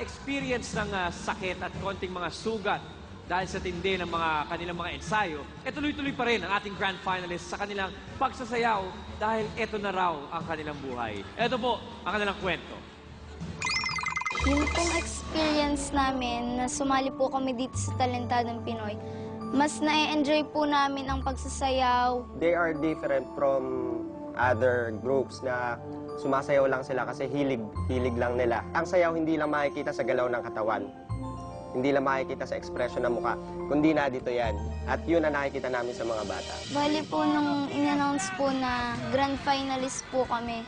naka-experience ng sakit at konting mga sugat dahil sa tindi ng kanilang mga ensayo, tuloy-tuloy pa rin ang ating grand finalists sa kanilang pagsasayaw dahil ito na raw ang kanilang buhay. Ito po ang kanilang kwento. Yung pong experience namin na sumali po kami dito sa Talentadong Pinoy, mas na-enjoy po namin ang pagsasayaw. They are different from other groups na sumasayaw lang sila kasi hilig lang nila. Ang sayaw hindi lang makikita sa galaw ng katawan. Hindi lang makikita sa ekspresyon ng mukha, kundi na dito yan. At yun ang nakikita namin sa mga bata. Bali po nung in-announce po na grand finalist po kami,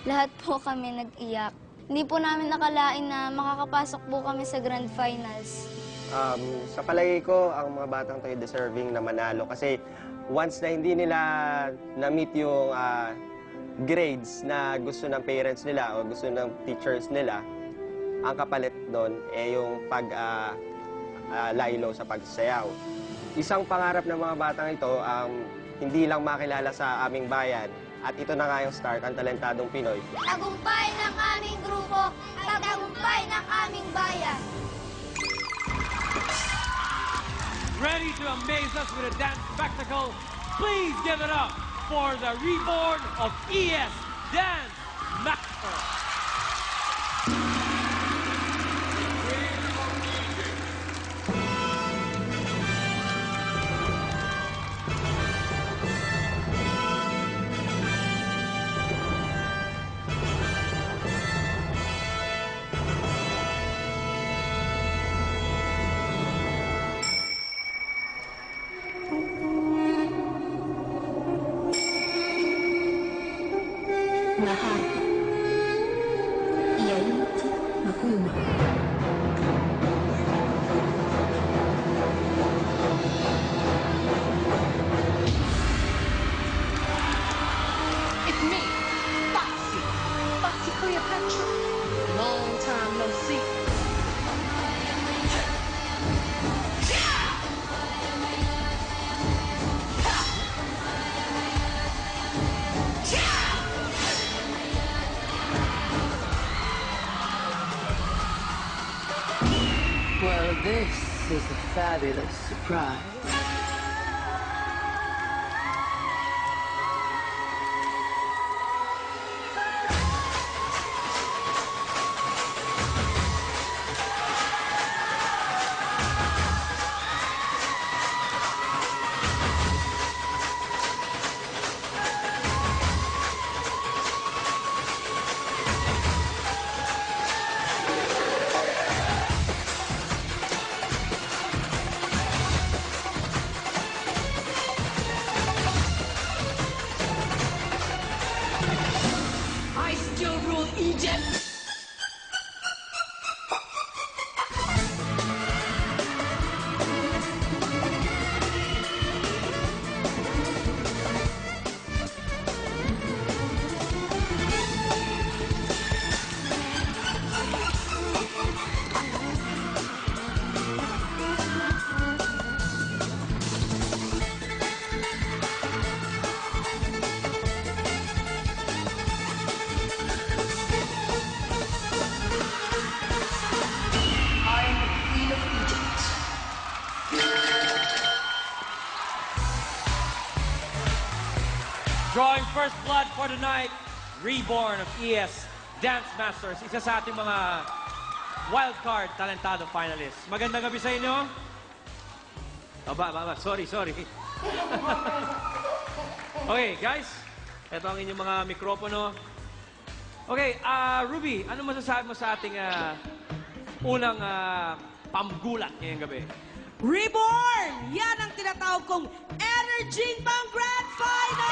lahat po kami nag-iyak. Hindi po namin nakalain na makakapasok po kami sa grand finals. Sa palagay ko, ang mga batang tayo deserving na manalo kasi once na hindi nila na-meet yung grades na gusto ng parents nila o gusto ng teachers nila, ang kapalit doon yung pag-laylo sa pagsayaw. Isang pangarap ng mga batang ito, hindi lang makilala sa aming bayan, at ito na nga yung start, ang Talentadong Pinoy. Tagumpay ng aming grupo, tagumpay ng aming bayan. Ready to amaze us with a dance spectacle? Please give it up for the reborn of ES Dance Master. Lahat. Iyan, makuma. It's me, Foxy. Foxy Cleopatra. Long time no see. Well, this is a fabulous surprise. I still rule Egypt. I am the Queen of Egypt. Drawing first blood for tonight, reborn of ES Dance Masters, isa sa ating mga wildcard talentado finalists. Magandang gabi sa inyo. Sorry. Okay, guys. Ito ang inyong mga mikropono. Okay, Ruby, ano masasabi mo sa ating unang pamgulat ngayong gabi? Reborn! Yan ang tinatawag kong energy pang Grand Final!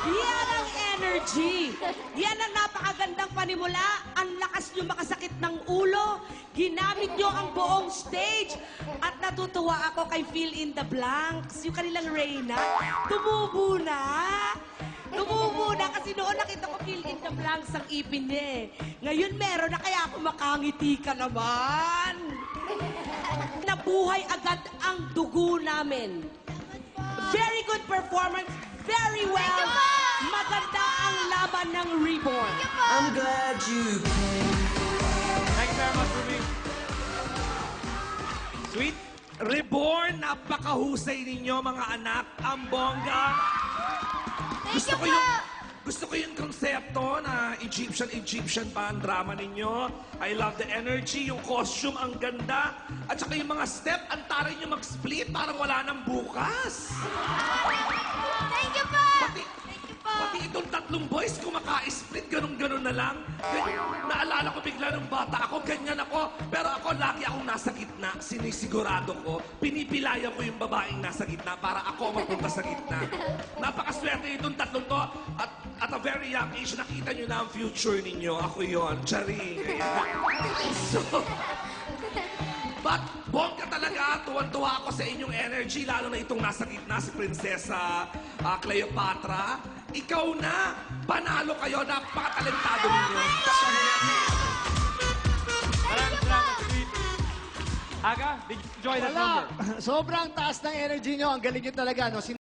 Yan ang energy! Yan ang napakagandang panimula. Ang lakas nyo makasakit ng ulo. Ginamit nyo ang buong stage. At natutuwa ako kay Fill in the Blanks. Yung kanilang Reyna. Tumubo na. Tumubo na kasi noon nakita ko Fill in the Blanks ang ipin niya eh. Ngayon meron na kaya ako makangiti ka naman. Nabuhay agad ang dugo namin. Very good performance. Very well. Maganda ang laban ng Reborn. Thank you very much, Ruby. Sweet? Reborn, napakahusay ninyo mga anak. Ang bongga. Thank you po! Gusto ko yung konsepto na Egyptian pa ang drama ninyo. I love the energy, yung costume, ang ganda. At saka yung mga step, ang taray nyo mag-split, parang wala nang bukas. Thank you po! Pati, pati itong tatlong boys, kumaka-split, ganun-ganun na lang. Naalala ko bigla nung bata ako, ganyan ako. Pero ako, lagi akong nasa gitna. Sinisigurado ko, pinipilayan ko yung babaeng nasa gitna para ako mapunta sa gitna. Napakaswerte itong tatlong to. At a very young age, nakita nyo na ang future ninyo. Ako yon, charing. So, but bongga talaga, tuwan-tuwa ako sa inyong energy, lalo na itong nasa gitna, si Prinsesa Cleopatra. Ikaw na, panalo kayo, napakatalentado ninyo. Maraming salamat, Sweet. Aga, did you enjoy that number? Sobrang taas ng energy nyo. Ang galing nyo talaga. No?